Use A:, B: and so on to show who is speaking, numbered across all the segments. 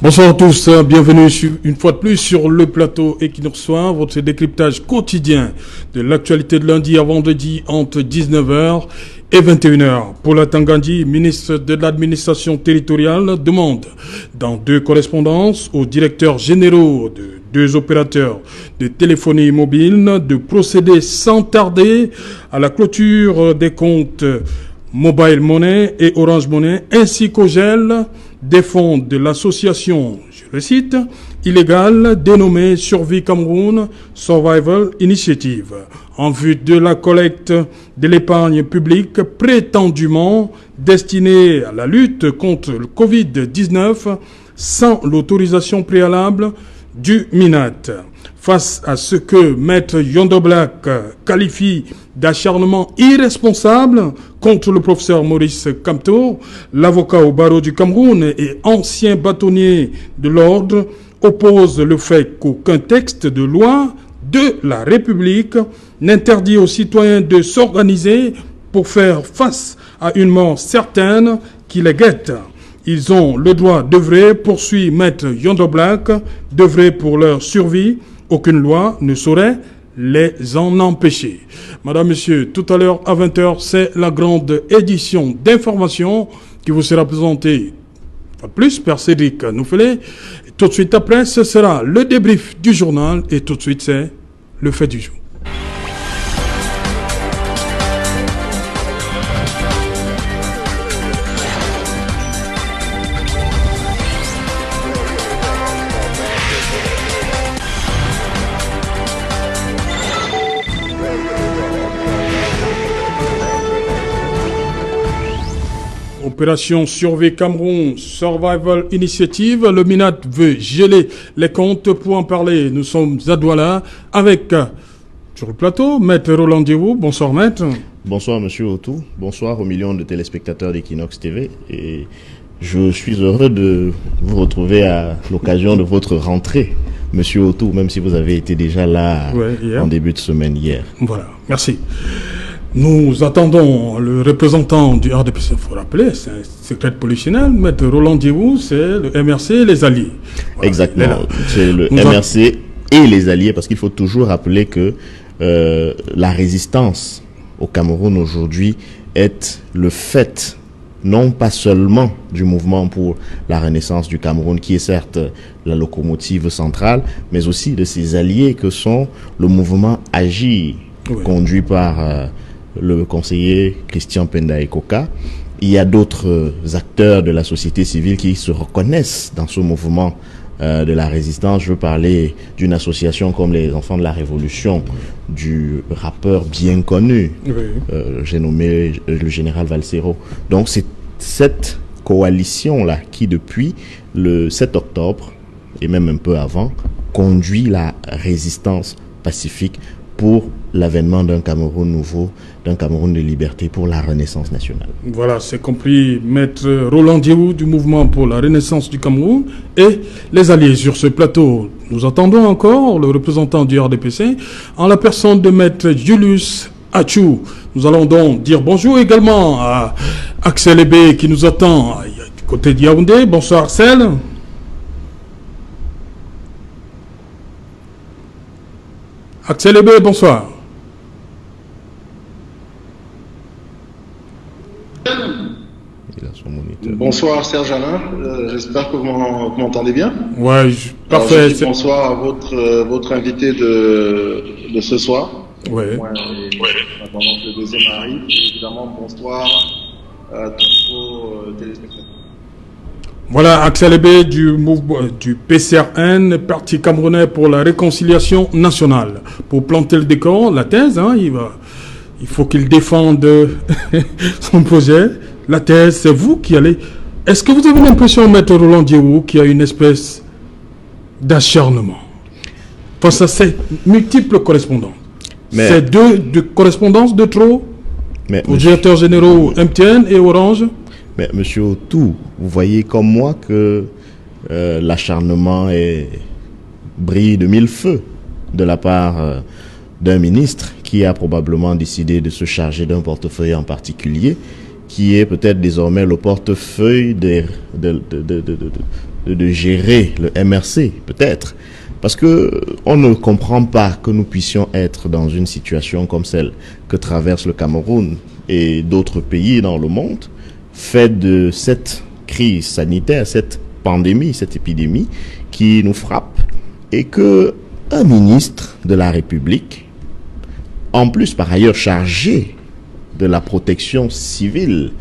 A: Bonsoir à tous, bienvenue une fois de plus sur le plateau Equinox Soir, votre décryptage quotidien de l'actualité de lundi à vendredi entre 19h et 21h. Paula Tangandji, ministre de l'administration territoriale, demande dans deux correspondances aux directeurs généraux de deux opérateurs de téléphonie mobile de procéder sans tarder à la clôture des comptes Mobile Money et Orange Money ainsi qu'au gel des fonds de l'association, je le cite, illégale dénommée Survie Cameroun Survival Initiative, en vue de la collecte de l'épargne publique prétendument destinée à la lutte contre le Covid-19 sans l'autorisation préalable du MINAT. Face à ce que Maître Yondo Black qualifie d'acharnement irresponsable contre le professeur Maurice Kamto, l'avocat au barreau du Cameroun et ancien bâtonnier de l'ordre, oppose le fait qu'aucun texte de loi de la République n'interdit aux citoyens de s'organiser pour faire face à une mort certaine qui les guette. Ils ont le droit d'œuvrer, poursuit Maître Yondo Black, d'œuvrer pour leur survie. Aucune loi ne saurait les en empêcher. Madame, Monsieur, tout à l'heure à 20h, c'est la grande édition d'information qui vous sera présentée. Pas plus, Père Cédric Nouffelé. Tout de suite après, ce sera le débrief du journal et tout de suite, c'est le fait du jour. Opération Survie Cameroun Survival Initiative, le MINAT veut geler les comptes. Pour en parler, nous sommes à Douala avec, sur le plateau, Maître Roland Diewou. Bonsoir Maître.
B: Bonsoir Monsieur Otou, bonsoir aux millions de téléspectateurs d'Equinox TV et je suis heureux de vous retrouver à l'occasion de votre rentrée, Monsieur Otou, même si vous avez été déjà là en début de semaine hier.
A: Voilà, merci. Nous attendons le représentant du RDPC, il faut rappeler, c'est un secret polichinelle, Maître Roland Diewou, c'est le MRC et les alliés.
B: Voilà, exactement, c'est le MRC et les alliés, parce qu'il faut toujours rappeler que la résistance au Cameroun aujourd'hui est le fait, non pas seulement du mouvement pour la renaissance du Cameroun, qui est certes la locomotive centrale, mais aussi de ses alliés que sont le mouvement Agir, conduit par le conseiller Christian Penda Ekoka. Il y a d'autres acteurs de la société civile qui se reconnaissent dans ce mouvement de la résistance. Je veux parler d'une association comme les Enfants de la Révolution, du rappeur bien connu, j'ai nommé le général Valsero. Donc c'est cette coalition-là qui, depuis le 7 octobre, et même un peu avant, conduit la résistance pacifique pour l'avènement d'un Cameroun nouveau, d'un Cameroun de liberté pour la renaissance nationale.
A: Voilà, c'est compris Maître Roland Diewou du mouvement pour la renaissance du Cameroun et les alliés sur ce plateau. Nous attendons encore le représentant du RDPC en la personne de Maître Julius Achou. Nous allons donc dire bonjour également à Axel Ebé qui nous attend du côté de Yaoundé. Bonsoir Axel. Axel Ebé, bonsoir.
C: Bonsoir Serge Alain, j'espère que vous m'entendez bien.
A: Ouais, parfait.
C: Alors, bonsoir à votre invité de ce soir.
A: Ouais.
C: Pendant que le deuxième arrive, évidemment bonsoir à tous vos téléspectateurs.
A: Voilà, Axel Ebé du PCRN, Parti camerounais pour la réconciliation nationale. Pour planter le décor, la thèse, il faut qu'il défende son projet. La thèse, c'est vous qui allez... Est-ce que vous avez l'impression, Maître Roland Diewou, qu'il y a une espèce d'acharnement face à ces multiples correspondances? C'est deux correspondances de trop aux directeurs généraux MTN et Orange?
B: Mais Monsieur Otou, vous voyez comme moi que l'acharnement brille de mille feux de la part d'un ministre qui a probablement décidé de se charger d'un portefeuille en particulier qui est peut-être désormais le portefeuille de gérer le MRC, peut-être. Parce que on ne comprend pas que nous puissions être dans une situation comme celle que traverse le Cameroun et d'autres pays dans le monde, fait de cette crise sanitaire, cette pandémie, cette épidémie qui nous frappe, et que un ministre de la République, en plus par ailleurs chargé de la protection civile,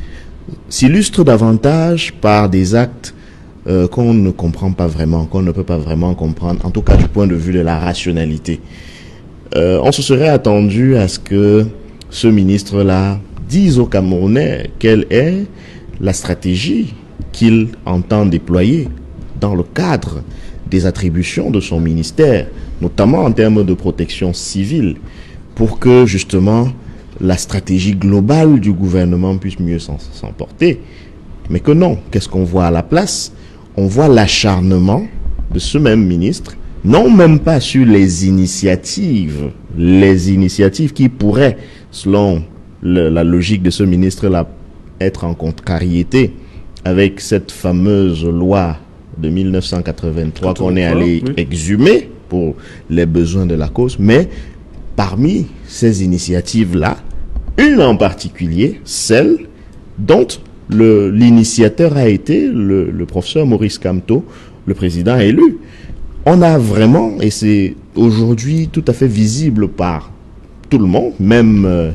B: s'illustre davantage par des actes qu'on ne comprend pas vraiment, qu'on ne peut pas vraiment comprendre, en tout cas du point de vue de la rationalité. On se serait attendu à ce que ce ministre-là dise aux Camerounais quelle est la stratégie qu'il entend déployer dans le cadre des attributions de son ministère, notamment en termes de protection civile, pour que justement la stratégie globale du gouvernement puisse mieux s'emporter. Mais que non, qu'est-ce qu'on voit à la place? On voit l'acharnement de ce même ministre, non même pas sur les initiatives qui pourraient, selon la logique de ce ministre-là, être en contrariété avec cette fameuse loi de 1983 qu'on est allé exhumer pour les besoins de la cause, mais parmi ces initiatives-là, une en particulier, celle dont l'initiateur a été le professeur Maurice Kamto, le président élu. On a vraiment, et c'est aujourd'hui tout à fait visible par tout le monde, même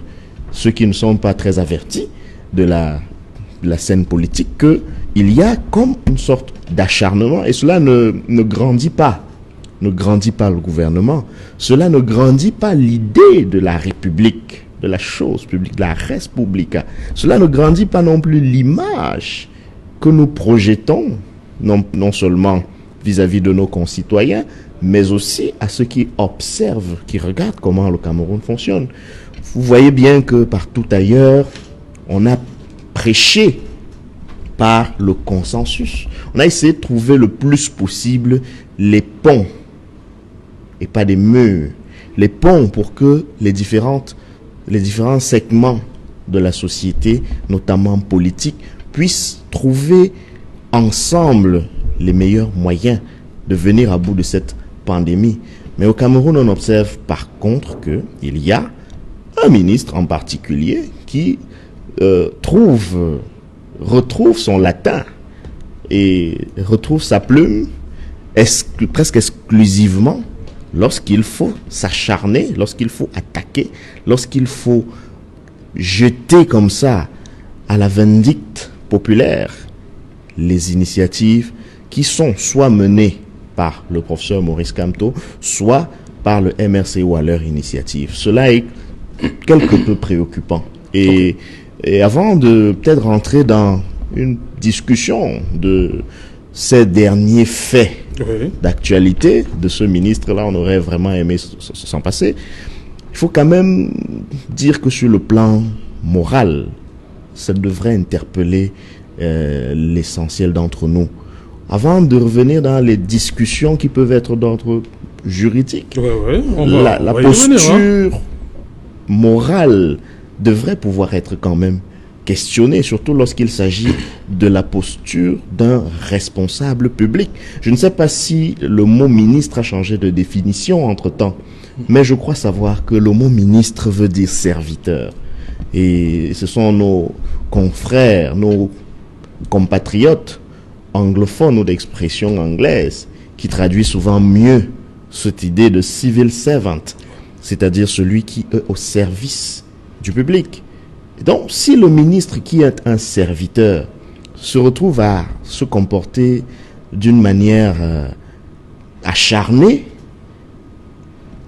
B: ceux qui ne sont pas très avertis de la scène politique, qu'il y a comme une sorte d'acharnement, et cela ne grandit pas. Ne grandit pas le gouvernement. Cela ne grandit pas l'idée de la République, de la chose publique, de la res publica. Cela ne grandit pas non plus l'image que nous projetons, non seulement vis-à-vis de nos concitoyens, mais aussi à ceux qui observent, qui regardent comment le Cameroun fonctionne. Vous voyez bien que partout ailleurs, on a prêché par le consensus. On a essayé de trouver le plus possible les ponts et pas des murs. Les ponts pour que les différents segments de la société, notamment politique, puissent trouver ensemble les meilleurs moyens de venir à bout de cette pandémie. Mais au Cameroun, on observe par contre qu'il y a un ministre en particulier qui retrouve son latin et retrouve sa plume presque exclusivement lorsqu'il faut s'acharner, lorsqu'il faut attaquer, lorsqu'il faut jeter comme ça à la vindicte populaire les initiatives qui sont soit menées par le professeur Maurice Kamto, soit par le MRC ou à leur initiative. Cela est quelque peu préoccupant. Et avant de peut-être rentrer dans une discussion de ces derniers faits d'actualité de ce ministre-là, on aurait vraiment aimé s'en passer. Il faut quand même dire que sur le plan moral, ça devrait interpeller l'essentiel d'entre nous. Avant de revenir dans les discussions qui peuvent être d'ordre juridique, la posture morale devrait pouvoir être quand même questionnée, surtout lorsqu'il s'agit de la posture d'un responsable public. Je ne sais pas si le mot ministre a changé de définition entre-temps, mais je crois savoir que le mot ministre veut dire serviteur. Et ce sont nos confrères, nos compatriotes anglophones ou d'expression anglaise qui traduit souvent mieux cette idée de civil servant, c'est-à-dire celui qui est au service du public. Et donc, si le ministre qui est un serviteur se retrouve à se comporter d'une manière acharnée,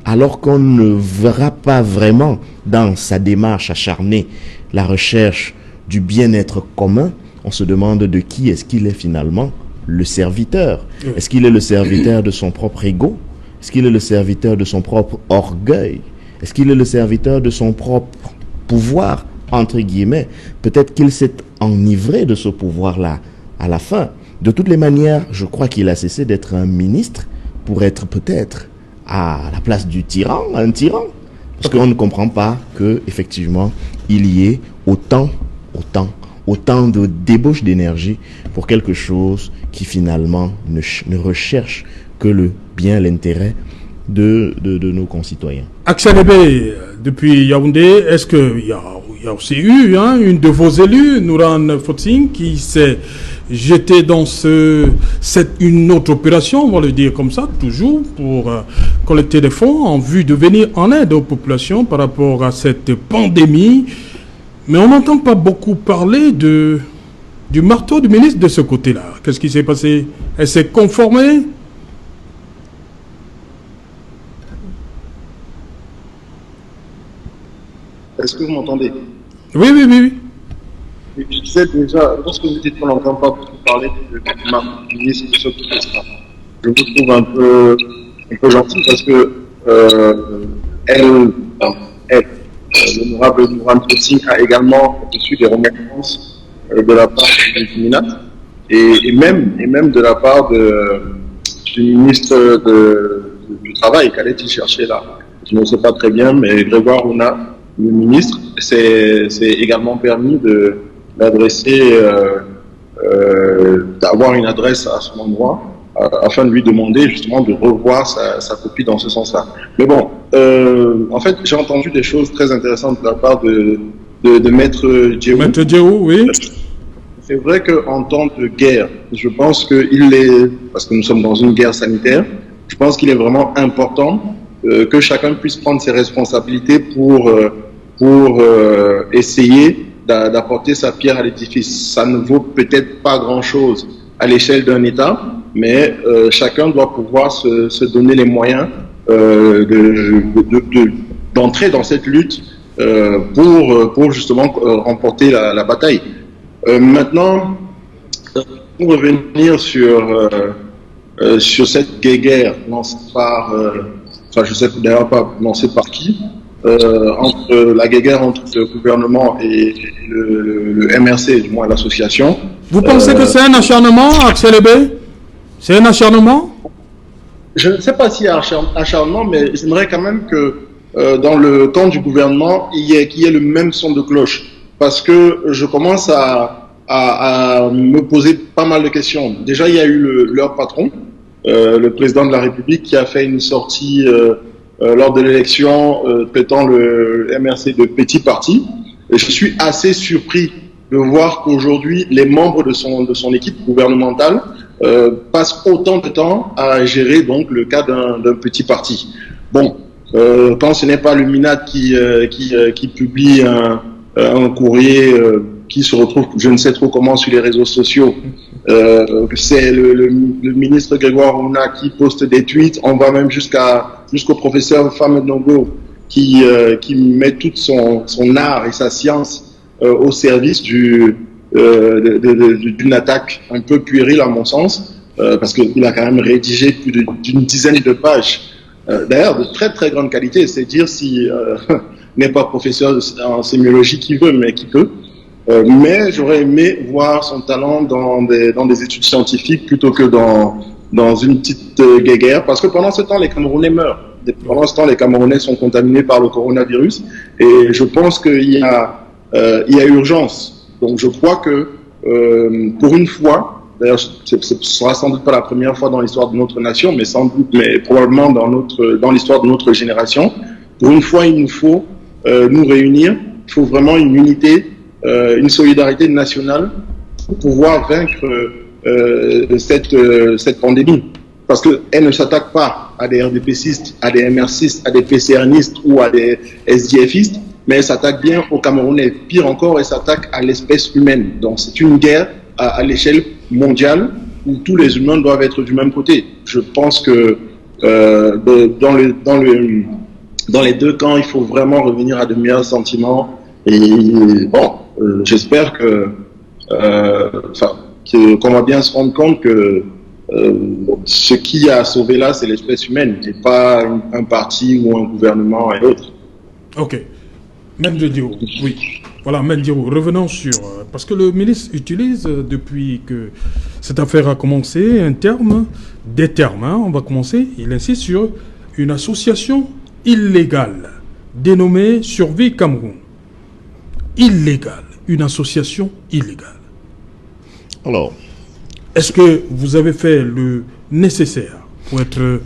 B: alors qu'on ne verra pas vraiment dans sa démarche acharnée la recherche du bien-être commun, on se demande de qui est-ce qu'il est finalement le serviteur. Est-ce qu'il est le serviteur de son propre ego? Est-ce qu'il est le serviteur de son propre orgueil? Est-ce qu'il est le serviteur de son propre pouvoir, entre guillemets? Peut-être qu'il s'est enivré de ce pouvoir-là à la fin. De toutes les manières, je crois qu'il a cessé d'être un ministre pour être peut-être à la place du tyran, un tyran. Parce qu'on ne comprend pas que effectivement il y ait autant autant de débauche d'énergie pour quelque chose qui finalement ne recherche que le bien, l'intérêt de nos concitoyens.
A: Axel Ebé, depuis Yaoundé, est-ce qu'il y a aussi eu une de vos élus, Nouran Fotsing, qui s'est jeté dans une autre opération, on va le dire comme ça, toujours pour collecter des fonds en vue de venir en aide aux populations par rapport à cette pandémie. Mais on n'entend pas beaucoup parler du marteau du ministre de ce côté-là. Qu'est-ce qui s'est passé? Elle s'est conformée?
C: Est-ce que vous m'entendez?
A: Oui.
C: Je disais déjà, lorsque vous dites qu'on n'entend pas beaucoup parler du marteau du ministre de ce côté-là, je vous trouve un peu gentil parce que l'honorable Nouran Fotsing a également reçu des remontrances de la part du MINAT et même de la part du ministre du Travail qu'allait-il chercher là. Je ne sais pas très bien, mais Grégoire Ouna, le ministre, s'est également permis d'adresser, d'avoir une adresse à son endroit afin de lui demander justement de revoir sa copie dans ce sens-là. Mais bon, en fait, j'ai entendu des choses très intéressantes de la part de Maître Djéou.
A: Maître Djéou, oui.
C: C'est vrai qu'en temps de guerre, je pense parce que nous sommes dans une guerre sanitaire, je pense qu'il est vraiment important que chacun puisse prendre ses responsabilités pour essayer d'apporter sa pierre à l'édifice. Ça ne vaut peut-être pas grand-chose à l'échelle d'un État, mais chacun doit pouvoir se donner les moyens d'entrer dans cette lutte pour justement remporter la bataille. Maintenant, pour revenir sur cette guerre lancée par, je sais d'ailleurs pas lancée par qui, la guerre entre le gouvernement et le MRC, du moins l'association.
A: Vous pensez que c'est un acharnement, Axel Ebé? C'est un acharnement?
C: Je ne sais pas s'il y a acharnement, mais j'aimerais quand même que dans le camp du gouvernement, qu'il y ait le même son de cloche. Parce que je commence à me poser pas mal de questions. Déjà, il y a eu leur patron, le président de la République, qui a fait une sortie lors de l'élection traitant le MRC de petit parti. Et je suis assez surpris de voir qu'aujourd'hui, les membres de son équipe gouvernementale passent autant de temps à gérer donc le cas d'un petit parti. Bon, quand ce n'est pas le MINAT qui publie un courrier qui se retrouve, je ne sais trop comment, sur les réseaux sociaux, c'est le ministre Grégoire Ouna qui poste des tweets, on va même jusqu'au professeur Famed Nongo qui met tout son art et sa science au service d'une attaque un peu puérile à mon sens, parce qu'il a quand même rédigé plus d'une dizaine de pages, d'ailleurs de très très grande qualité, c'est dire si n'est pas professeur en sémiologie qui veut, mais qui peut. Mais j'aurais aimé voir son talent dans des études scientifiques plutôt que dans une petite guéguerre, parce que pendant ce temps, les Camerounais meurent. Pendant ce temps, les Camerounais sont contaminés par le coronavirus, et je pense qu'il y a urgence. Donc je crois que pour une fois, d'ailleurs ce sera sans doute pas la première fois dans l'histoire de notre nation, mais probablement dans l'histoire de notre génération, pour une fois il nous faut nous réunir, il faut vraiment une unité, une solidarité nationale pour pouvoir vaincre cette pandémie. Parce qu'elle ne s'attaque pas à des RDPcistes, à des MRCistes, à des PCRnistes ou à des SDFistes, mais elle s'attaque bien aux Camerounais. Pire encore, elle s'attaque à l'espèce humaine. Donc c'est une guerre à l'échelle mondiale où tous les humains doivent être du même côté. Je pense que dans les deux camps, il faut vraiment revenir à de meilleurs sentiments. Et bon, j'espère qu'on va bien se rendre compte que ce qui a sauvé là, c'est l'espèce humaine, et pas un parti ou un gouvernement et autres.
A: Ok. Mendiru, oui. Voilà, Mendiru, revenons sur... parce que le ministre utilise, depuis que cette affaire a commencé, des termes, on va commencer, il insiste sur une association illégale, dénommée Survie Cameroun. Illégale. une association illégale?
B: Alors,
A: est-ce que vous avez fait le nécessaire pour être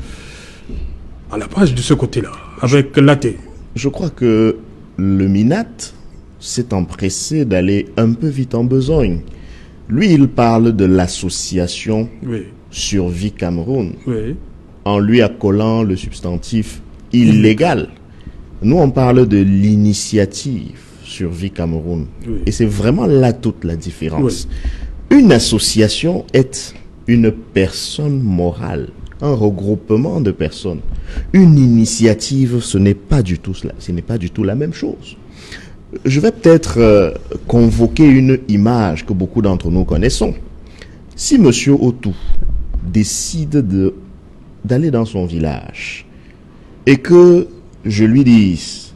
A: à la page de ce côté-là, avec l'AT?
B: Je crois que le MINAT s'est empressé d'aller un peu vite en besogne. Lui, il parle de l'association Survie Cameroun, en lui accolant le substantif illégal. Nous, on parle de l'initiative Survie Cameroun. Et c'est vraiment là toute la différence. Une association est une personne morale, un regroupement de personnes. Une initiative, ce n'est pas du tout cela. Ce n'est pas du tout la même chose. Je vais peut-être convoquer une image que beaucoup d'entre nous connaissons. Si M. Otou décide d'aller dans son village et que je lui dise,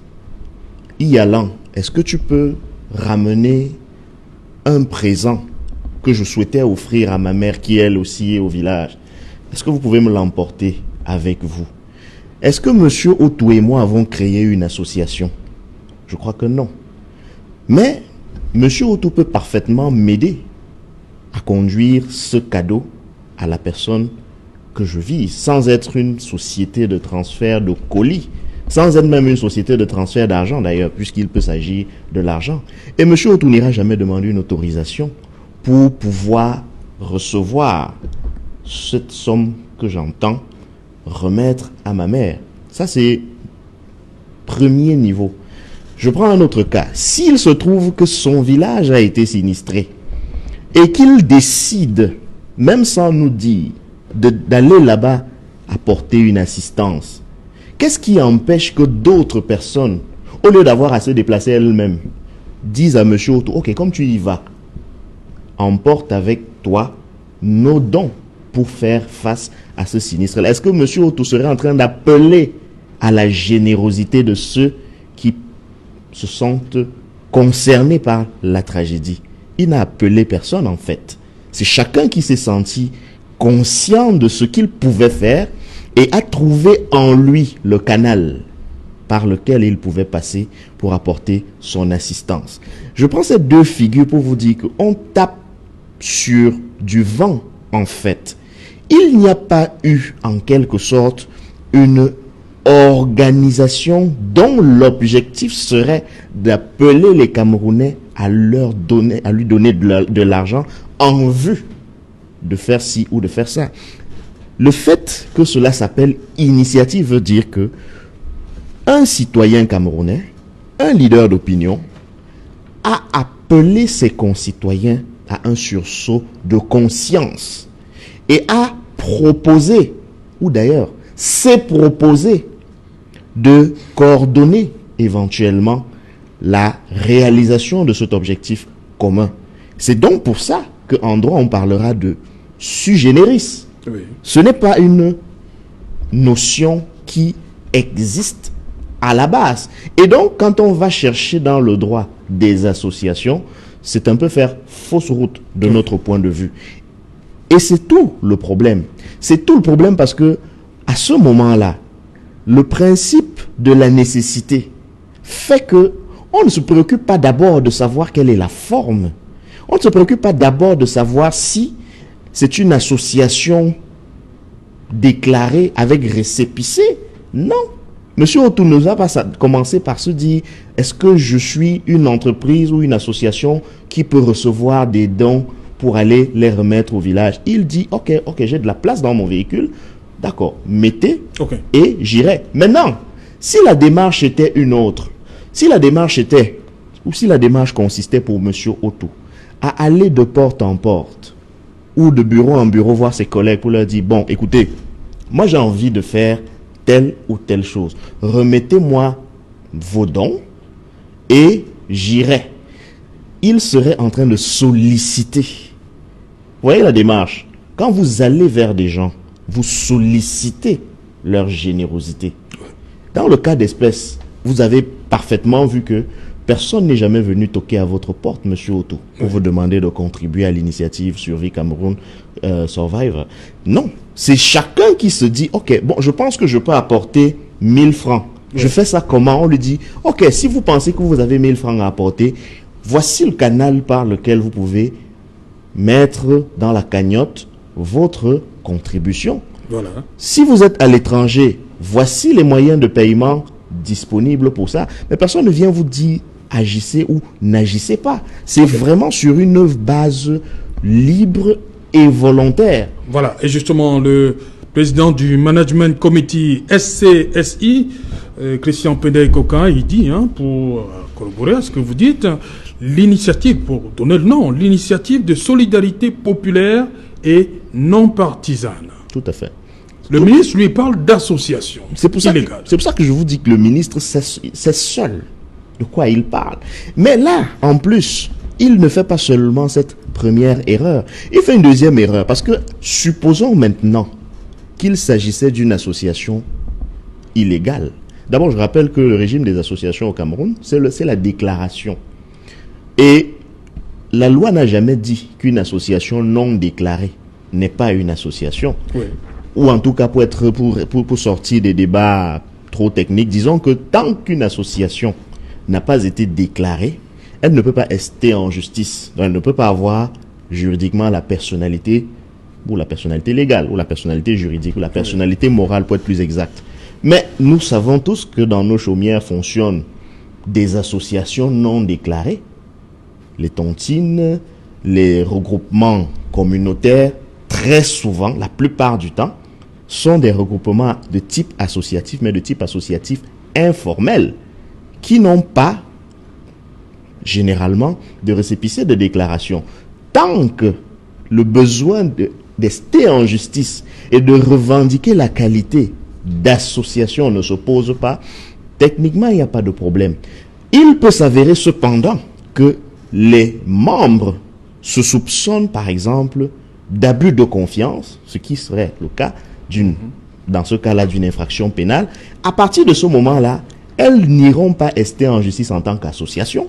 B: y allant, est-ce que tu peux ramener un présent que je souhaitais offrir à ma mère qui elle aussi est au village? Est-ce que vous pouvez me l'emporter avec vous? Est-ce que M. Otou et moi avons créé une association? Je crois que non. Mais M. Otou peut parfaitement m'aider à conduire ce cadeau à la personne que je vise, sans être une société de transfert de colis, sans être même une société de transfert d'argent d'ailleurs, puisqu'il peut s'agir de l'argent. Et M. Otou n'ira jamais demander une autorisation pour pouvoir recevoir cette somme que j'entends remettre à ma mère. Ça, c'est premier niveau. Je prends un autre cas. S'il se trouve que son village a été sinistré et qu'il décide, même sans nous dire, d'aller là-bas apporter une assistance, qu'est-ce qui empêche que d'autres personnes, au lieu d'avoir à se déplacer elles-mêmes, disent à M. Otou, ok, comme tu y vas, emporte avec toi nos dons pour faire face à ce sinistre. Est-ce que M. Otou serait en train d'appeler à la générosité de ceux qui se sentent concernés par la tragédie? Il n'a appelé personne en fait. C'est chacun qui s'est senti conscient de ce qu'il pouvait faire et a trouvé en lui le canal par lequel il pouvait passer pour apporter son assistance. Je prends ces deux figures pour vous dire qu'on tape sur du vent en fait. Il n'y a pas eu en quelque sorte une organisation dont l'objectif serait d'appeler les Camerounais à lui donner de l'argent en vue de faire ci ou de faire ça. Le fait que cela s'appelle initiative veut dire que un citoyen camerounais, un leader d'opinion, a appelé ses concitoyens à un sursaut de conscience et a proposé, ou d'ailleurs s'est proposé de coordonner éventuellement la réalisation de cet objectif commun. C'est donc pour ça qu'en droit on parlera de sui generis. Oui. Ce n'est pas une notion qui existe à la base. Et donc quand on va chercher dans le droit des associations, c'est un peu faire fausse route de notre point de vue. Et c'est tout le problème. C'est tout le problème parce que à ce moment-là, le principe de la nécessité fait que on ne se préoccupe pas d'abord de savoir quelle est la forme. On ne se préoccupe pas d'abord de savoir si c'est une association déclarée avec récépissé. Non. Monsieur Otou nous a pas commencé par se dire, est-ce que je suis une entreprise ou une association qui peut recevoir des dons pour aller les remettre au village? Il dit, ok, j'ai de la place dans mon véhicule. D'accord, mettez et j'irai. Maintenant, si la démarche était une autre, si la démarche consistait pour Monsieur Otou à aller de porte en porte ou de bureau en bureau voir ses collègues pour leur dire, bon, écoutez, moi j'ai envie de faire telle ou telle chose. Remettez-moi vos dons et j'irai. Il serait en train de solliciter. Vous voyez la démarche? Quand vous allez vers des gens, vous sollicitez leur générosité. Dans le cas d'espèce, vous avez parfaitement vu que personne n'est jamais venu toquer à votre porte, Monsieur Otou, pour vous demander de contribuer à l'initiative Survie Cameroun Survivor. Non, c'est chacun qui se dit, ok, bon, je pense que je peux apporter 1000 francs. Je fais ça comment? On lui dit, ok, si vous pensez que vous avez 1000 francs à apporter, voici le canal par lequel vous pouvez mettre dans la cagnotte votre contribution.
A: Voilà.
B: Si vous êtes à l'étranger, voici les moyens de paiement disponibles pour ça. Mais personne ne vient vous dire agissez ou n'agissez pas. C'est vraiment sur une base libre et volontaire.
A: Voilà. Et justement, le président du Management Committee SCSI, Christian Pendey-Coquin, il dit, pour corroborer à ce que vous dites, l'initiative, pour donner le nom, l'initiative de solidarité populaire et non partisane.
B: Tout à fait.
A: Le ministre lui parle d'association.
B: C'est pour ça que je vous dis que le ministre sait seul de quoi il parle. Mais là, en plus, il ne fait pas seulement cette première erreur. Il fait une deuxième erreur. Parce que supposons maintenant qu'il s'agissait d'une association illégale. D'abord, je rappelle que le régime des associations au Cameroun, c'est la déclaration. Et la loi n'a jamais dit qu'une association non déclarée n'est pas une association.
A: Oui.
B: Ou en tout cas, pour sortir des débats trop techniques, disons que tant qu'une association n'a pas été déclarée, elle ne peut pas rester en justice. Donc, elle ne peut pas avoir juridiquement la personnalité, ou la personnalité légale, ou la personnalité juridique, ou la personnalité morale, pour être plus exact. Mais nous savons tous que dans nos chaumières fonctionnent des associations non déclarées. Les tontines, les regroupements communautaires, très souvent, la plupart du temps, sont des regroupements de type associatif, mais de type associatif informel, qui n'ont pas, généralement, de récépissé de déclaration. Tant que le besoin d'ester en justice et de revendiquer la qualité d'association ne se pose pas, techniquement, il n'y a pas de problème. Il peut s'avérer cependant que les membres se soupçonnent, par exemple, d'abus de confiance, ce qui serait le cas dans ce cas-là, d'une infraction pénale. À partir de ce moment-là, elles n'iront pas rester en justice en tant qu'association.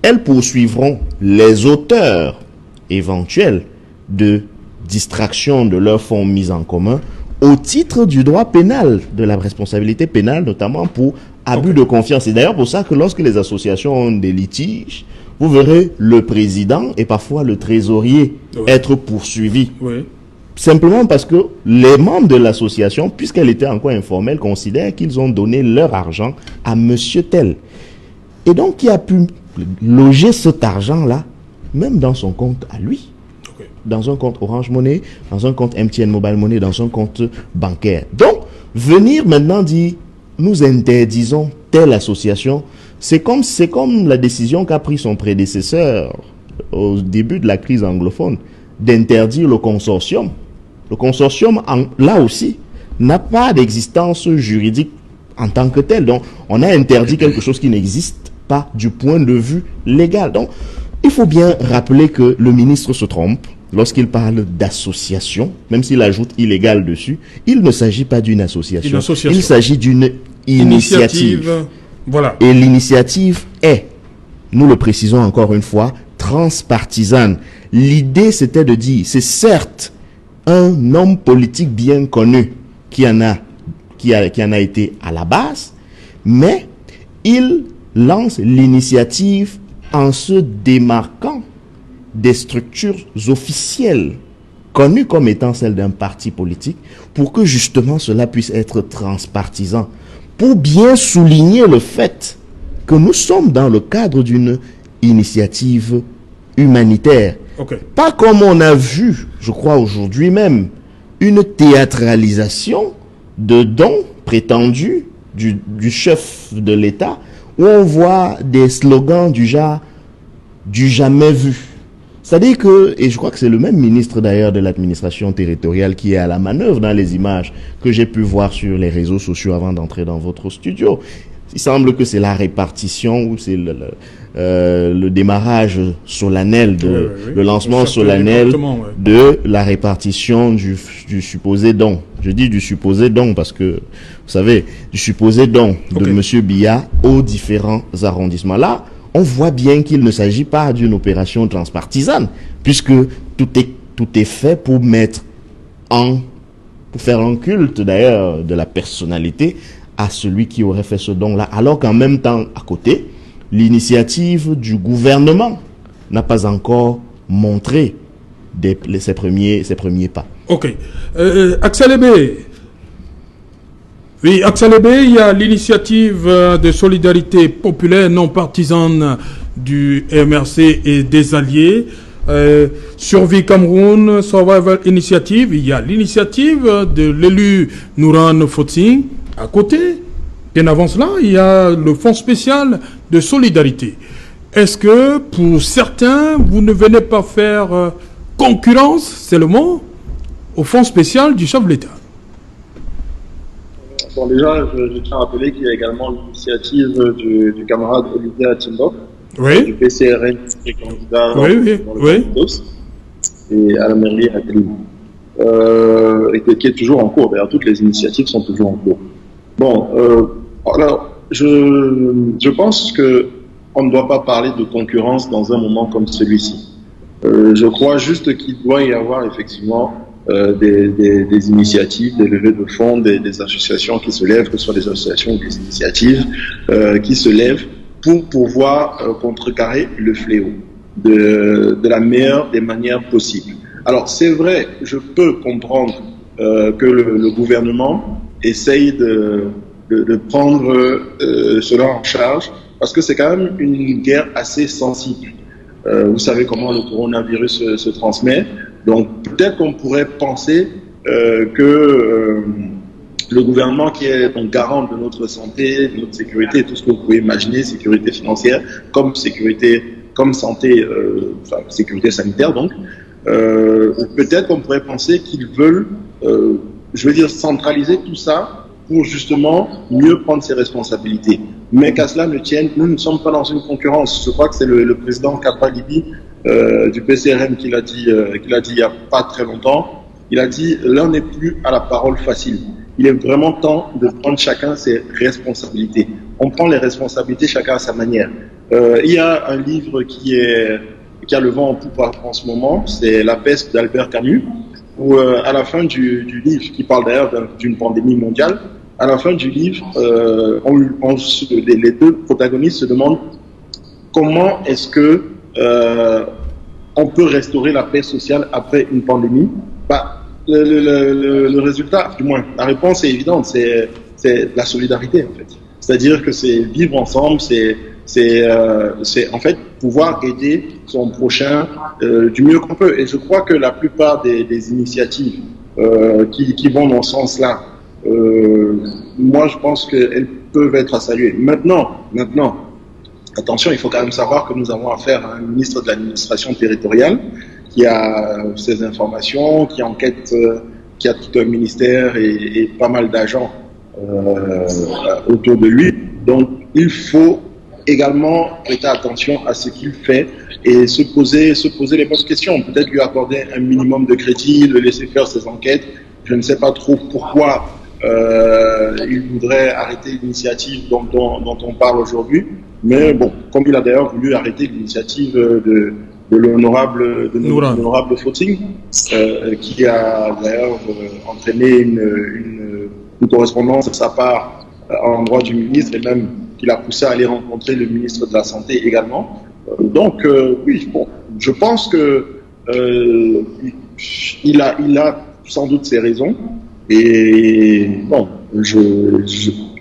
B: Elles poursuivront les auteurs éventuels de distraction de leurs fonds mis en commun au titre du droit pénal, de la responsabilité pénale, notamment pour abus de confiance. C'est d'ailleurs pour ça que lorsque les associations ont des litiges, vous verrez le président et parfois le trésorier être poursuivis.
A: Oui.
B: Simplement parce que les membres de l'association, puisqu'elle était encore informelle, considèrent qu'ils ont donné leur argent à monsieur tel. Et donc, qui a pu loger cet argent-là, même dans son compte à lui. Dans un compte Orange Money, dans un compte MTN Mobile Money, dans un compte bancaire. Donc, venir maintenant dire, nous interdisons telle association, c'est comme la décision qu'a pris son prédécesseur au début de la crise anglophone, d'interdire le consortium. Le consortium, là aussi, n'a pas d'existence juridique en tant que tel. Donc, on a interdit quelque chose qui n'existe pas du point de vue légal. Donc, il faut bien rappeler que le ministre se trompe lorsqu'il parle d'association, même s'il ajoute illégal dessus. Il ne s'agit pas d'une association. Il s'agit d'une initiative.
A: Voilà.
B: Et l'initiative est, nous le précisons encore une fois, transpartisane. L'idée, c'était de dire, c'est certes un homme politique bien connu qui en a été à la base, mais il lance l'initiative en se démarquant des structures officielles connues comme étant celles d'un parti politique, pour que justement cela puisse être transpartisan, pour bien souligner le fait que nous sommes dans le cadre d'une initiative humanitaire. Pas comme on a vu, je crois aujourd'hui même, une théâtralisation de dons prétendus du chef de l'État, où on voit des slogans du genre du jamais vu. C'est-à-dire que, et je crois que c'est le même ministre d'ailleurs de l'administration territoriale qui est à la manœuvre dans les images que j'ai pu voir sur les réseaux sociaux avant d'entrer dans votre studio. Il semble que c'est la répartition ou c'est le démarrage solennel, le lancement solennel de la répartition du supposé don. Je dis du supposé don parce que, vous savez, du supposé don de M. Biya aux différents arrondissements. Là, on voit bien qu'il ne s'agit pas d'une opération transpartisane, puisque tout est fait pour faire un culte d'ailleurs de la personnalité à celui qui aurait fait ce don-là, alors qu'en même temps, à côté, l'initiative du gouvernement n'a pas encore montré ses premiers pas.
A: Ok. Axel Aimé. Oui, Axel Aimé, il y a l'initiative de solidarité populaire non partisane du MRC et des alliés. Survie Cameroun, Survival Initiative. Il y a l'initiative de l'élu Nouran Fotsing. À côté, bien avant cela, il y a le Fonds spécial de solidarité. Est-ce que pour certains, vous ne venez pas faire concurrence, c'est le mot, au Fonds spécial du chef de l'État?
C: Bon, déjà, je tiens à rappeler qu'il y a également l'initiative du camarade Olivier Atimbo, du PCRN, qui est candidat dans le Dos, et à la mairie à Télim, et qui est toujours en cours. D'ailleurs, toutes les initiatives sont toujours en cours. Bon, alors, je pense qu'on ne doit pas parler de concurrence dans un moment comme celui-ci. Je crois juste qu'il doit y avoir effectivement des initiatives, des levées de fonds, des associations qui se lèvent, que ce soit des associations ou des initiatives qui se lèvent pour pouvoir contrecarrer le fléau de la meilleure des manières possibles. Alors c'est vrai, je peux comprendre que le gouvernement essaye de prendre cela en charge, parce que c'est quand même une guerre assez sensible. Vous savez comment le coronavirus se transmet. Donc peut-être qu'on pourrait penser que le gouvernement, qui est donc garant de notre santé, de notre sécurité, tout ce que vous pouvez imaginer, sécurité financière, comme santé, enfin sécurité sanitaire donc, peut-être qu'on pourrait penser qu'ils veulent, centraliser tout ça pour justement mieux prendre ses responsabilités. Mais qu'à cela ne tienne, nous ne sommes pas dans une concurrence. Je crois que c'est le président Kapa Libi du PCRM qui l'a dit il n'y a pas très longtemps. Il a dit l'un n'est plus à la parole facile. Il est vraiment temps de prendre chacun ses responsabilités. On prend les responsabilités chacun à sa manière. Il y a un livre qui a le vent en poupe en ce moment, c'est La peste d'Albert Camus, où à la fin du livre, qui parle d'ailleurs d'une pandémie mondiale, à la fin du livre, les deux protagonistes se demandent comment est-ce que on peut restaurer la paix sociale après une pandémie. Le résultat, du moins, la réponse est évidente, c'est la solidarité en fait. C'est-à-dire que c'est vivre ensemble, c'est en fait pouvoir aider son prochain du mieux qu'on peut. Et je crois que la plupart des initiatives qui vont dans ce sens-là, moi je pense qu'elles peuvent être à saluer. Maintenant, attention, il faut quand même savoir que nous avons affaire à un ministre de l'administration territoriale qui a ces informations, qui enquête, qui a tout un ministère et pas mal d'agents autour de lui. Donc il faut également prêter attention à ce qu'il fait et se poser les bonnes questions. Peut-être lui accorder un minimum de crédit, le laisser faire ses enquêtes. Je ne sais pas trop pourquoi il voudrait arrêter l'initiative dont on parle aujourd'hui. Mais bon, comme il a d'ailleurs voulu arrêter l'initiative de l'honorable Fotsing, qui a d'ailleurs entraîné une correspondance de sa part à l'endroit du ministre, et même qui l'a poussé à aller rencontrer le ministre de la Santé également. Donc oui, bon, je pense que il a sans doute ses raisons. Et bon,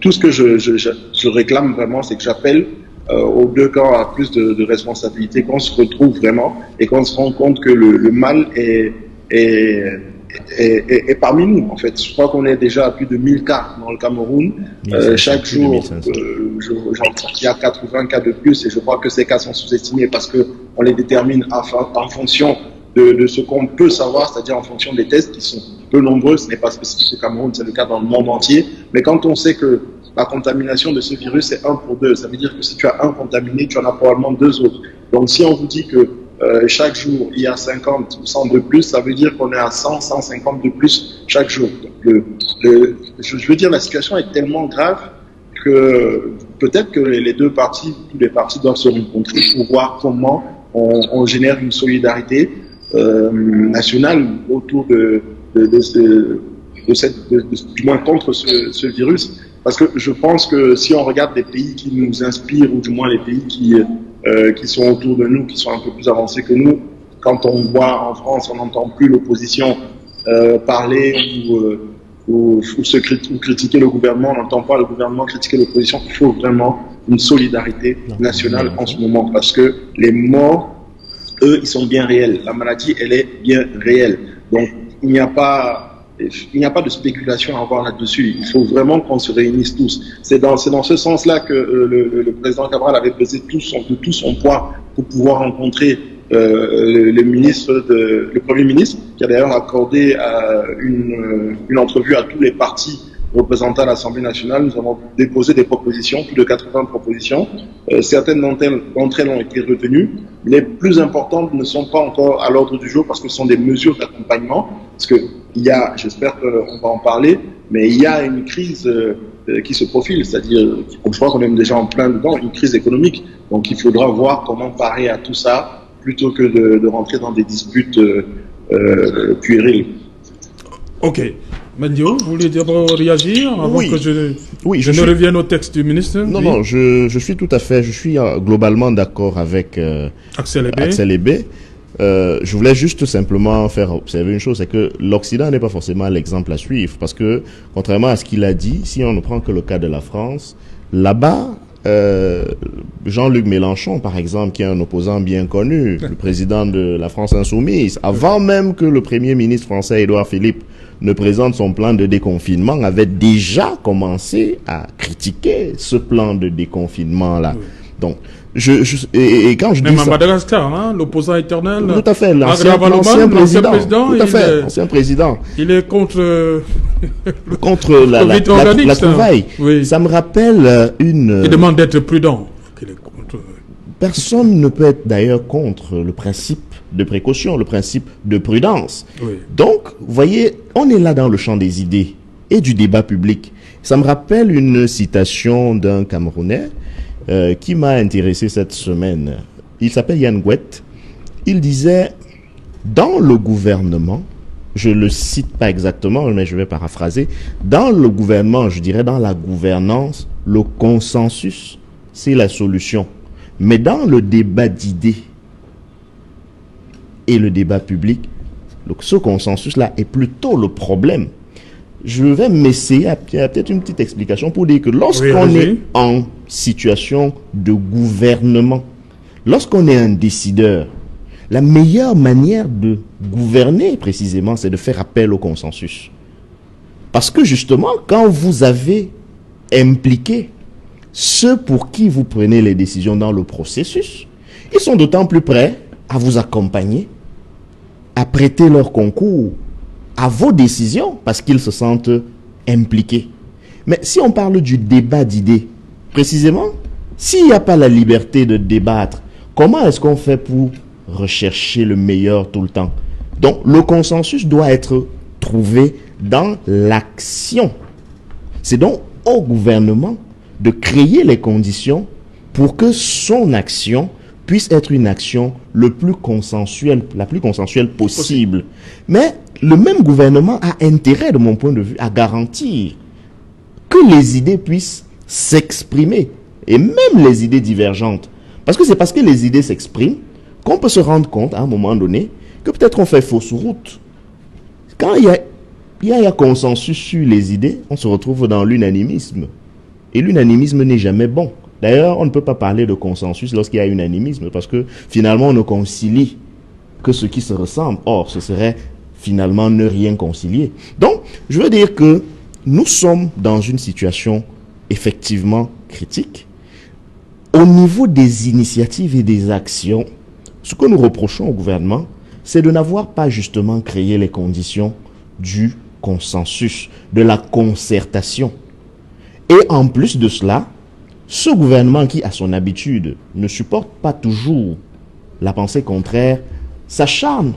C: tout ce que je réclame vraiment, c'est que j'appelle aux deux camps à plus de responsabilité, qu'on se retrouve vraiment et qu'on se rend compte que le mal est parmi nous, en fait. Je crois qu'on est déjà à plus de 1000 cas dans le Cameroun. Chaque jour, j'entends qu'il y a 80 cas de plus, et je crois que ces cas sont sous-estimés parce qu'on les détermine en fonction de ce qu'on peut savoir, c'est-à-dire en fonction des tests qui sont peu nombreux. Ce n'est pas spécifique au Cameroun, c'est le cas dans le monde entier. Mais quand on sait que la contamination de ce virus est 1 pour 2, ça veut dire que si tu as un contaminé, tu en as probablement 2 autres. Donc si on vous dit que chaque jour il y a 50 ou 100 de plus, ça veut dire qu'on est à 100, 150 de plus chaque jour. Donc je veux dire, la situation est tellement grave que peut-être que tous les partis doivent se rencontrer pour voir comment on génère une solidarité nationale autour du moins contre ce virus. Parce que je pense que si on regarde les pays qui nous inspirent, ou du moins les pays qui sont autour de nous, qui sont un peu plus avancés que nous, quand on voit en France, on n'entend plus l'opposition parler ou critiquer le gouvernement, on n'entend pas le gouvernement critiquer l'opposition. Il faut vraiment une solidarité nationale en ce moment, parce que les morts, eux, ils sont bien réels. La maladie, elle est bien réelle. Donc, il n'y a pas de spéculation à avoir là-dessus. Il faut vraiment qu'on se réunisse tous. C'est dans ce sens-là que le président Cabral avait pesé de tout son poids pour pouvoir rencontrer le Premier ministre, qui a d'ailleurs accordé une entrevue à tous les partis représentant l'Assemblée nationale. Nous avons déposé des propositions, plus de 80 propositions. Certaines d'entre elles ont été retenues. Les plus importantes ne sont pas encore à l'ordre du jour parce que ce sont des mesures d'accompagnement. Parce que j'espère qu'on va en parler, mais il y a une crise qui se profile, c'est-à-dire, je crois qu'on est déjà en plein dedans, une crise économique. Donc il faudra voir comment parer à tout ça plutôt que de rentrer dans des disputes puériles.
A: Ok. Mandio, vous voulez réagir avant que je ne revienne au texte du ministre?
B: Non, je suis globalement d'accord avec Axel Ebé. Je voulais juste simplement faire observer une chose, c'est que l'Occident n'est pas forcément l'exemple à suivre, parce que, contrairement à ce qu'il a dit, si on ne prend que le cas de la France, là-bas, Jean-Luc Mélenchon, par exemple, qui est un opposant bien connu, le président de la France Insoumise, avant même que le Premier ministre français Édouard Philippe ne présente son plan de déconfinement, avait déjà commencé à critiquer ce plan de déconfinement-là. Oui. Donc, quand je
A: même
B: dis
A: à Madagascar, hein, l'opposant éternel.
B: Tout à fait, l'ancien président. Tout à fait, ancien président.
A: Il est contre
B: la trouvaille. Oui. Ça me rappelle une.
A: Il demande d'être prudent.
B: Personne ne peut être d'ailleurs contre le principe de précaution, le principe de prudence. Oui. Donc, vous voyez, on est là dans le champ des idées et du débat public. Ça me rappelle une citation d'un Camerounais qui m'a intéressé cette semaine. Il s'appelle Yann Gouet. Il disait, dans le gouvernement, je le cite pas exactement, mais je vais paraphraser, dans le gouvernement, je dirais dans la gouvernance, le consensus, c'est la solution. Mais dans le débat d'idées et le débat public, ce consensus-là est plutôt le problème. Je vais m'essayer à peut-être une petite explication pour dire que lorsqu'on est en situation de gouvernement, lorsqu'on est un décideur, la meilleure manière de gouverner précisément, c'est de faire appel au consensus. Parce que justement, quand vous avez impliqué ceux pour qui vous prenez les décisions dans le processus, ils sont d'autant plus prêts à vous accompagner, à prêter leur concours à vos décisions parce qu'ils se sentent impliqués. Mais si on parle du débat d'idées, précisément, s'il n'y a pas la liberté de débattre, comment est-ce qu'on fait pour rechercher le meilleur tout le temps? Donc, le consensus doit être trouvé dans l'action. C'est donc au gouvernement de créer les conditions pour que son action puisse être une action la plus consensuelle possible. Mais le même gouvernement a intérêt, de mon point de vue, à garantir que les idées puissent s'exprimer, et même les idées divergentes. Parce que c'est parce que les idées s'expriment qu'on peut se rendre compte, à un moment donné, que peut-être on fait fausse route. Quand il y a consensus sur les idées, on se retrouve dans l'unanimisme. Et l'unanimisme n'est jamais bon. D'ailleurs, on ne peut pas parler de consensus lorsqu'il y a unanimisme, parce que finalement, on ne concilie que ce qui se ressemble. Or, ce serait finalement ne rien concilier. Donc, je veux dire que nous sommes dans une situation effectivement critique. Au niveau des initiatives et des actions, ce que nous reprochons au gouvernement, c'est de n'avoir pas justement créé les conditions du consensus, de la concertation. Et en plus de cela, ce gouvernement qui, à son habitude, ne supporte pas toujours la pensée contraire, s'acharne,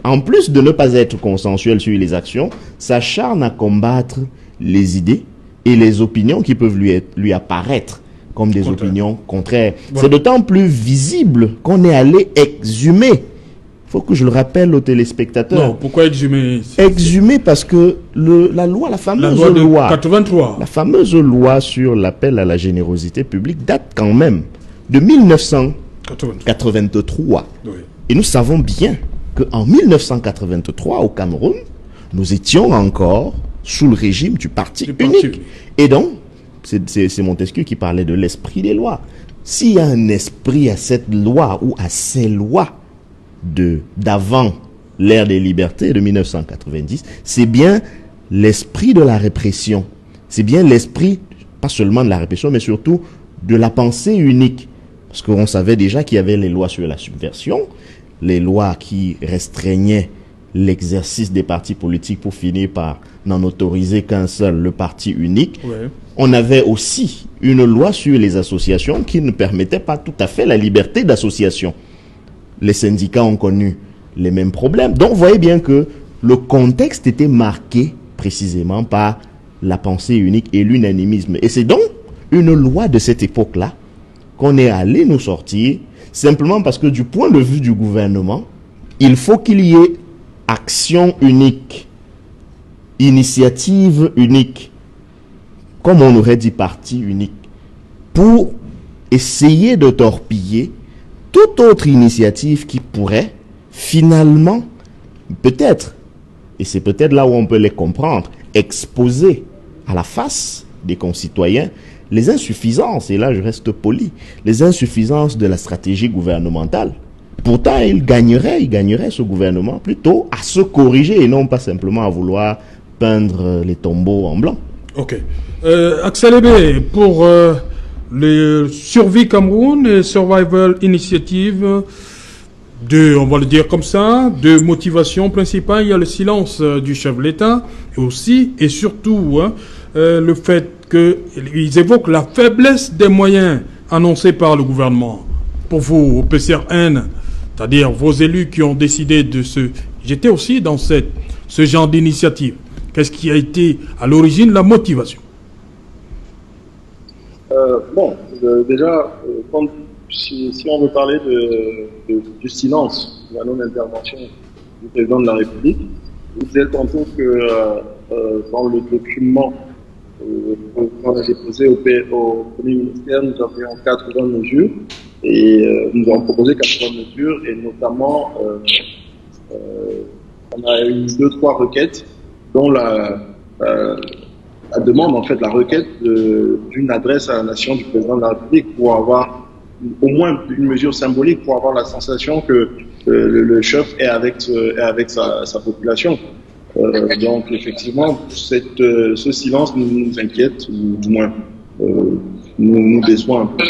B: en plus de ne pas être consensuel sur les actions, s'acharne à combattre les idées et les opinions qui peuvent lui apparaître comme des opinions contraires. Voilà. C'est d'autant plus visible qu'on est allé exhumer Il faut que je le rappelle aux téléspectateurs.
A: Non, pourquoi exhumer?
B: Exhumer parce que la fameuse loi de
A: 83.
B: La fameuse loi sur l'appel à la générosité publique date quand même de 1983. Oui. Et nous savons bien qu'en 1983, au Cameroun, nous étions encore sous le régime du parti unique. Et donc, c'est Montesquieu qui parlait de l'esprit des lois. S'il y a un esprit à cette loi ou à ces lois d'avant l'ère des libertés de 1990, c'est bien l'esprit de la répression. C'est bien l'esprit, pas seulement de la répression, mais surtout de la pensée unique. Parce qu'on savait déjà qu'il y avait les lois sur la subversion, les lois qui restreignaient l'exercice des partis politiques pour finir par n'en autoriser qu'un seul, le parti unique. Ouais. On avait aussi une loi sur les associations qui ne permettait pas tout à fait la liberté d'association. Les syndicats ont connu les mêmes problèmes. Donc, vous voyez bien que le contexte était marqué précisément par la pensée unique et l'unanimisme. Et c'est donc une loi de cette époque-là qu'on est allé nous sortir, simplement parce que du point de vue du gouvernement, il faut qu'il y ait action unique, initiative unique, comme on aurait dit parti unique, pour essayer de torpiller toute autre initiative qui pourrait finalement, peut-être, et c'est peut-être là où on peut les comprendre, exposer à la face des concitoyens les insuffisances, et là je reste poli, les insuffisances de la stratégie gouvernementale. Pourtant, il gagnerait ce gouvernement plutôt à se corriger et non pas simplement à vouloir peindre les tombeaux en blanc.
A: Ok. Axel Ebé, pour le Survie Cameroun et Survival Initiative, on va le dire comme ça, de motivation principale, il y a le silence du chef de l'État, et aussi et surtout le fait qu'ils évoquent la faiblesse des moyens annoncés par le gouvernement. Pour vous, au PCRN, c'est-à-dire vos élus qui ont décidé de se jeter aussi dans ce genre d'initiative. Qu'est-ce qui a été à l'origine la motivation?
C: Déjà, si on veut parler du silence, de la non-intervention du président de la République, vous disait tantôt que dans le document qu'on a déposé au Premier ministère, nous avions 80 mesures et nous avons proposé 80 mesures et notamment on a eu 2-3 requêtes dont la demande, en fait, la requête d'une adresse à la nation du président de la République pour avoir au moins une mesure symbolique pour avoir la sensation que le chef est avec sa population. Donc, effectivement, ce silence nous inquiète, ou du moins nous déçoit un peu.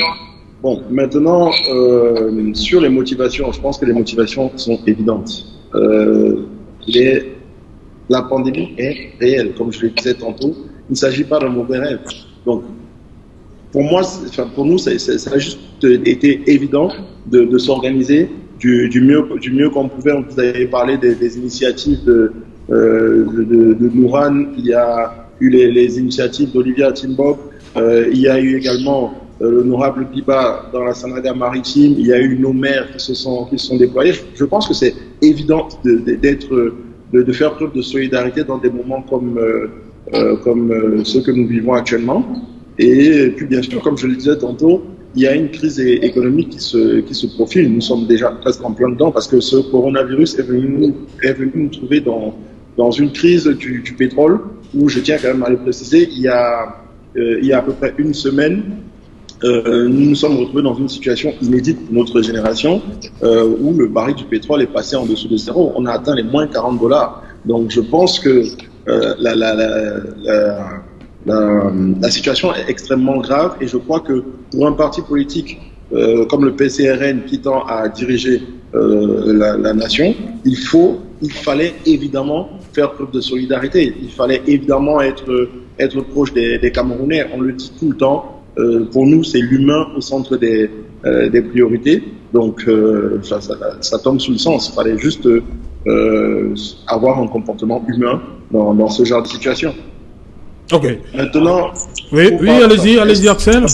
C: Bon, maintenant, sur les motivations, je pense que les motivations sont évidentes. La pandémie est réelle, comme je le disais tantôt. Il ne s'agit pas d'un mauvais rêve. Donc, pour nous, ça a juste été évident de s'organiser du mieux qu'on pouvait. Vous avez parlé des initiatives de Nouran, il y a eu les initiatives d'Olivia Timbok, il y a eu également l'honorable Biba dans la Sanaga maritime, il y a eu nos maires qui se sont déployés. Je pense que c'est évident de faire preuve de solidarité dans des moments comme ceux que nous vivons actuellement. Et puis, bien sûr, comme je le disais tantôt, il y a une crise économique qui se profile. Nous sommes déjà presque en plein dedans parce que ce coronavirus est venu nous trouver dans une crise du pétrole où, je tiens quand même à le préciser, il y a à peu près une semaine, nous nous sommes retrouvés dans une situation inédite pour notre génération où le baril du pétrole est passé en dessous de zéro. On a atteint les moins $40. Donc je pense que la situation est extrêmement grave et je crois que pour un parti politique comme le PCRN qui tend à diriger la nation, il fallait évidemment faire preuve de solidarité. Il fallait évidemment être proche des Camerounais. On le dit tout le temps. Pour nous, c'est l'humain au centre des priorités. Donc, ça tombe sous le sens. Il fallait juste avoir un comportement humain dans ce genre de situation.
A: Ok.
C: Maintenant.
A: Oui, allez-y, Axel.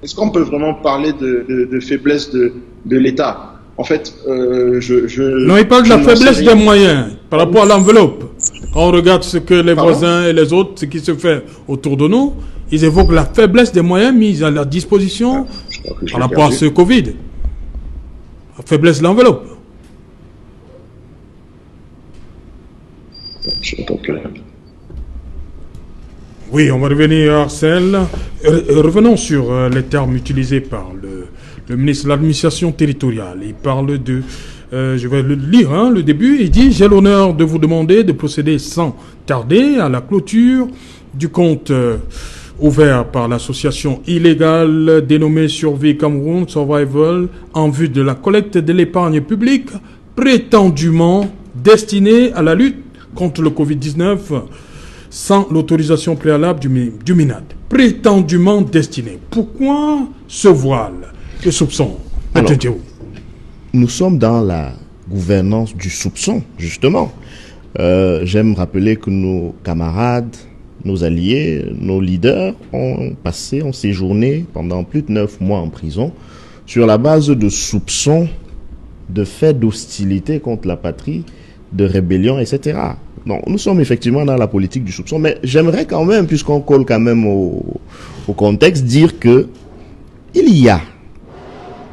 C: Est-ce qu'on peut vraiment parler de faiblesse de l'État? en fait,
A: Non, il parle de la faiblesse des moyens par rapport à l'enveloppe. Quand on regarde ce que les voisins et les autres, ce qui se fait autour de nous, ils évoquent la faiblesse des moyens mis à leur disposition par rapport à ce Covid. La faiblesse de l'enveloppe. Oui, on va revenir à Arsène. Revenons sur les termes utilisés par le ministre de l'Administration territoriale. Il parle de... je vais le lire, le début. Il dit « J'ai l'honneur de vous demander de procéder sans tarder à la clôture du compte ouvert par l'association illégale dénommée Survie Cameroun Survival en vue de la collecte de l'épargne publique prétendument destinée à la lutte contre le Covid-19 sans l'autorisation préalable du MINAD. Prétendument destinée. Pourquoi ce voile de soupçon?
B: Alors, nous sommes dans la gouvernance du soupçon, justement. J'aime rappeler que nos camarades, nos alliés, nos leaders ont séjourné pendant plus de 9 mois en prison sur la base de soupçons de faits d'hostilité contre la patrie, de rébellion, etc. Non, nous sommes effectivement dans la politique du soupçon, mais j'aimerais quand même, puisqu'on colle quand même au contexte, dire que il y a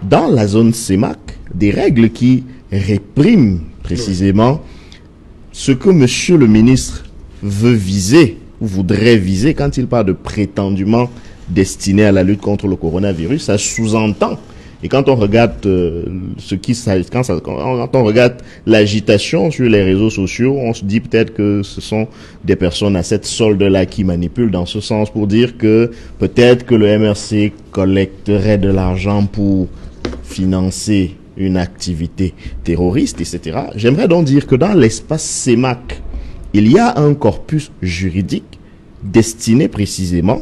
B: dans la zone CEMAC des règles qui répriment précisément ce que monsieur le ministre veut viser ou voudrait viser quand il parle de prétendument destiné à la lutte contre le coronavirus. Ça sous-entend. Et quand on regarde quand on regarde l'agitation sur les réseaux sociaux, on se dit peut-être que ce sont des personnes à cette solde-là qui manipulent dans ce sens pour dire que peut-être que le MRC collecterait de l'argent pour financer une activité terroriste, etc. J'aimerais donc dire que dans l'espace CEMAC, il y a un corpus juridique destiné précisément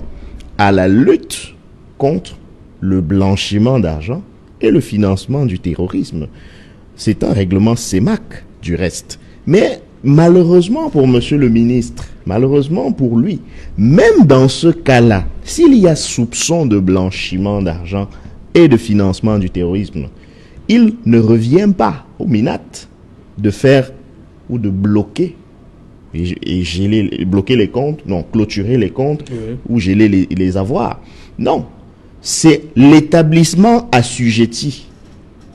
B: à la lutte contre le blanchiment d'argent et le financement du terrorisme. C'est un règlement CEMAC, du reste. Mais malheureusement pour monsieur le ministre, malheureusement pour lui, même dans ce cas-là, s'il y a soupçon de blanchiment d'argent et de financement du terrorisme, il ne revient pas au MINAT de faire ou de bloquer bloquer les comptes, non, clôturer les comptes ou geler les avoirs. Non, c'est l'établissement assujetti.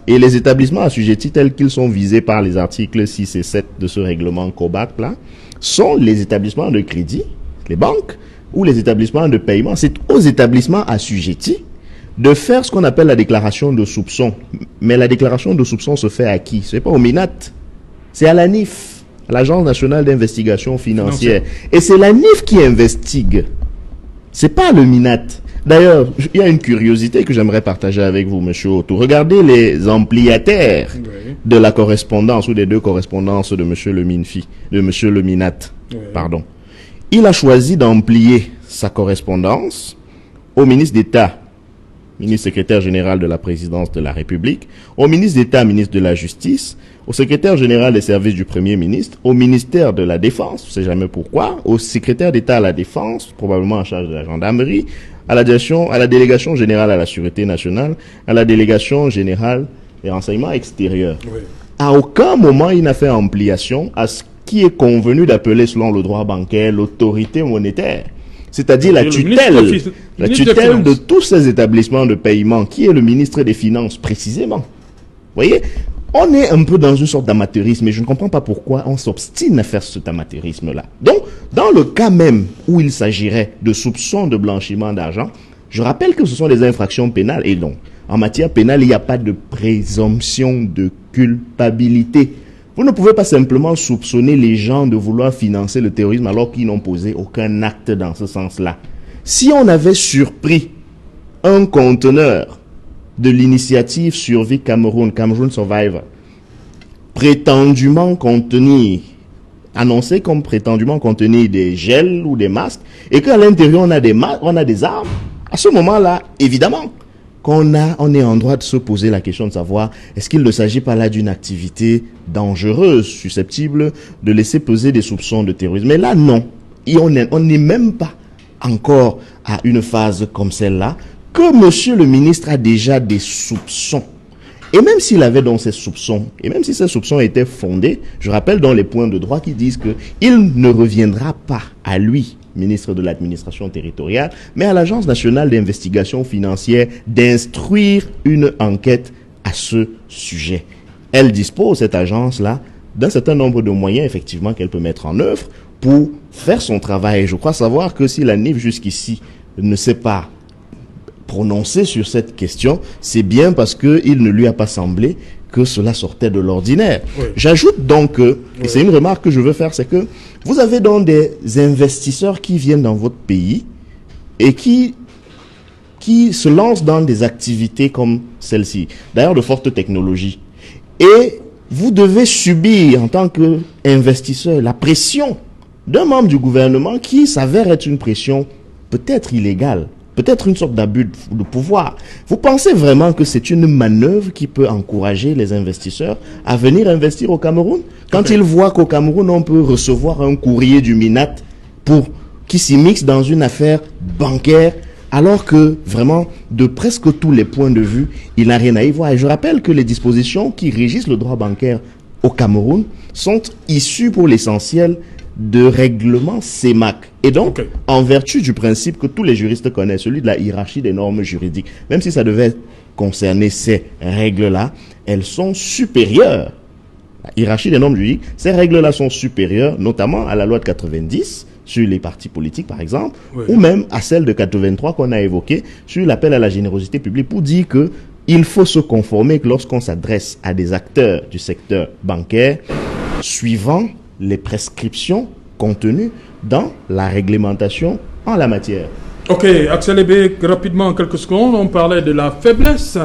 B: Et les établissements assujettis tels qu'ils sont visés par les articles 6 et 7 de ce règlement COBAC là, sont les établissements de crédit, les banques ou les établissements de paiement. C'est aux établissements assujettis de faire ce qu'on appelle la déclaration de soupçon. Mais la déclaration de soupçon se fait à qui? C'est pas au MINAT, c'est à l'ANIF, l'Agence nationale d'investigation financière. Et c'est l'ANIF qui investigue. C'est pas le MINAT. D'ailleurs, il y a une curiosité que j'aimerais partager avec vous, monsieur Otto. Regardez les ampliataires de la correspondance ou des deux correspondances de monsieur le MINAT. Pardon. Il a choisi d'amplier sa correspondance au ministre d'État, ministre secrétaire général de la présidence de la République, au ministre d'État, ministre de la Justice, au secrétaire général des services du Premier ministre, au ministère de la Défense, je ne sais jamais pourquoi, au secrétaire d'État à la Défense, probablement en charge de la gendarmerie, à la délégation générale à la Sûreté nationale, à la délégation générale des renseignements extérieurs. À aucun moment, il n'a fait ampliation à ce qui est convenu d'appeler, selon le droit bancaire, l'autorité monétaire. C'est-à-dire la tutelle de tous ces établissements de paiement, qui est le ministre des Finances, précisément. Vous voyez, on est un peu dans une sorte d'amateurisme, et je ne comprends pas pourquoi on s'obstine à faire cet amateurisme-là. Donc, dans le cas même où il s'agirait de soupçons de blanchiment d'argent, je rappelle que ce sont des infractions pénales, et donc, en matière pénale, il n'y a pas de présomption de culpabilité. Vous ne pouvez pas simplement soupçonner les gens de vouloir financer le terrorisme alors qu'ils n'ont posé aucun acte dans ce sens-là. Si on avait surpris un conteneur de l'initiative Survie Cameroun, Cameroun Survivor, annoncé comme prétendument contenir des gels ou des masques, et qu'à l'intérieur on a des armes, à ce moment-là, évidemment, on est en droit de se poser la question de savoir est-ce qu'il ne s'agit pas là d'une activité dangereuse, susceptible de laisser peser des soupçons de terrorisme. Mais là, non. Et on n'est même pas encore à une phase comme celle-là, que monsieur le ministre a déjà des soupçons. Et même s'il avait donc ces soupçons, et même si ces soupçons étaient fondés, je rappelle dans les points de droit qui disent que il ne reviendra pas à lui, ministre de l'administration territoriale, mais à l'Agence nationale d'investigation financière d'instruire une enquête à ce sujet. Elle dispose, cette agence-là, d'un certain nombre de moyens, effectivement, qu'elle peut mettre en œuvre pour faire son travail. Je crois savoir que si la NIF jusqu'ici ne s'est pas prononcé sur cette question, c'est bien parce qu'il ne lui a pas semblé que cela sortait de l'ordinaire. Oui. J'ajoute donc, et c'est une remarque que je veux faire, c'est que vous avez donc des investisseurs qui viennent dans votre pays et qui se lancent dans des activités comme celle-ci, d'ailleurs de forte technologie. Et vous devez subir, en tant qu'investisseur, la pression d'un membre du gouvernement qui s'avère être une pression peut-être illégale, peut-être une sorte d'abus de pouvoir. Vous pensez vraiment que c'est une manœuvre qui peut encourager les investisseurs à venir investir au Cameroun? Quand ils voient qu'au Cameroun, on peut recevoir un courrier du MINAT qui s'immisce dans une affaire bancaire, alors que vraiment, de presque tous les points de vue, il n'a rien à y voir. Et je rappelle que les dispositions qui régissent le droit bancaire au Cameroun sont issues pour l'essentiel de règlements CEMAC. Et donc, en vertu du principe que tous les juristes connaissent, celui de la hiérarchie des normes juridiques, même si ça devait concerner ces règles-là, elles sont supérieures. La hiérarchie des normes juridiques, ces règles-là sont supérieures, notamment à la loi de 90, sur les partis politiques, par exemple, ou même à celle de 83 qu'on a évoquée, sur l'appel à la générosité publique, pour dire que il faut se conformer que lorsqu'on s'adresse à des acteurs du secteur bancaire, suivant les prescriptions contenues dans la réglementation en la matière.
A: Ok, Axel Ebé, rapidement, en quelques secondes, on parlait de la faiblesse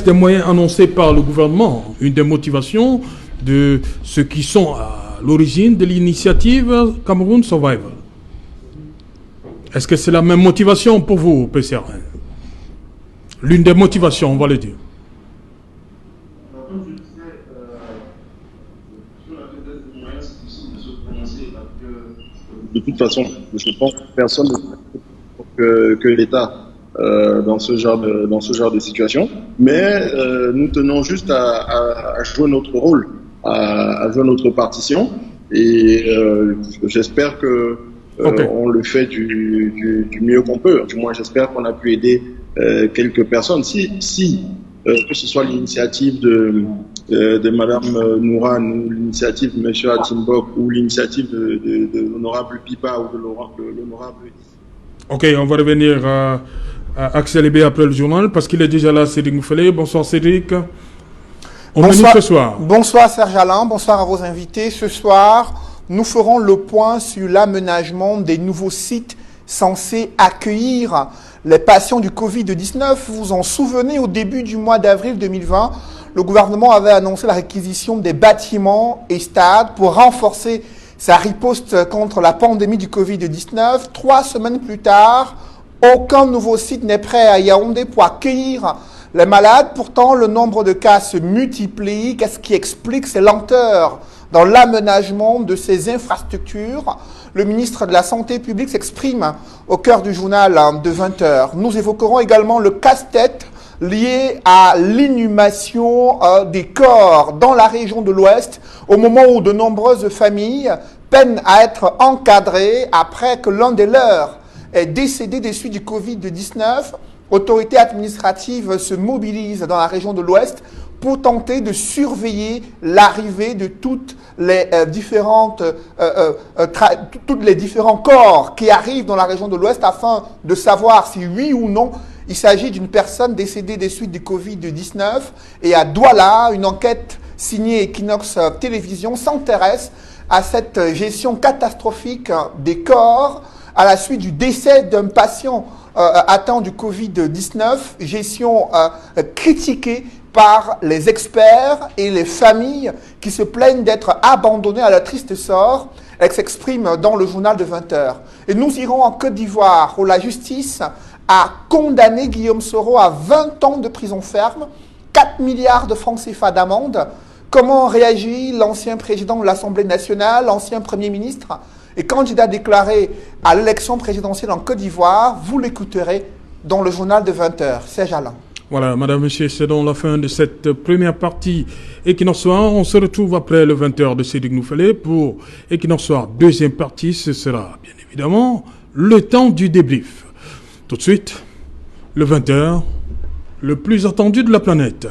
A: des moyens annoncés par le gouvernement, une des motivations de ceux qui sont à l'origine de l'initiative Cameroun Survival. Est-ce que c'est la même motivation pour vous, PCR? L'une des motivations, on va le dire.
C: De toute façon, je pense que personne que l'État dans ce genre de situation. Mais nous tenons juste à jouer notre rôle, à jouer notre partition. Et j'espère que on le fait du mieux qu'on peut. Du moins, j'espère qu'on a pu aider quelques personnes. Si que ce soit l'initiative de Madame Nouran ou l'initiative de Monsieur Atimbok ou l'initiative de l'honorable Pipa ou de l'honorable...
A: Ok, on va revenir à Axel Ebé après le journal parce qu'il est déjà là, Cédric Mouffelé. Bonsoir Cédric.
D: Bonsoir, ce soir. Bonsoir Serge Alain, bonsoir à vos invités. Ce soir, nous ferons le point sur l'aménagement des nouveaux sites censés accueillir les patients du Covid-19. Vous vous en souvenez, au début du mois d'avril 2020, le gouvernement avait annoncé la réquisition des bâtiments et stades pour renforcer sa riposte contre la pandémie du Covid-19. 3 semaines plus tard, aucun nouveau site n'est prêt à Yaoundé pour accueillir les malades. Pourtant, le nombre de cas se multiplie. Qu'est-ce qui explique ces lenteurs dans l'aménagement de ces infrastructures? Le ministre de la Santé publique s'exprime au cœur du journal de 20h. Nous évoquerons également le casse-tête lié à l'inhumation des corps dans la région de l'Ouest, au moment où de nombreuses familles peinent à être encadrées après que l'un des leurs est décédé des suites du Covid-19. Autorités administratives se mobilisent dans la région de l'Ouest pour tenter de surveiller l'arrivée de toutes les différents corps qui arrivent dans la région de l'Ouest afin de savoir si oui ou non il s'agit d'une personne décédée des suites du Covid-19. Et à Douala, une enquête signée Equinox Télévision s'intéresse à cette gestion catastrophique des corps à la suite du décès d'un patient atteint du Covid-19, gestion critiquée par les experts et les familles qui se plaignent d'être abandonnées à leur triste sort. Elle s'exprime dans le journal de 20h. Et nous irons en Côte d'Ivoire où la justice a condamné Guillaume Soro à 20 ans de prison ferme, 4 milliards de francs CFA d'amende. Comment réagit l'ancien président de l'Assemblée nationale, l'ancien Premier ministre et candidat déclaré à l'élection présidentielle en Côte d'Ivoire? Vous l'écouterez dans le journal de 20h. Serge Alain.
A: Voilà, madame, monsieur, c'est donc la fin de cette première partie Equinox Soir. On se retrouve après le 20h de Cédric Nouffelé pour Equinox Soir. Deuxième partie, ce sera bien évidemment le temps du débrief. Tout de suite, le 20h, le plus attendu de la planète.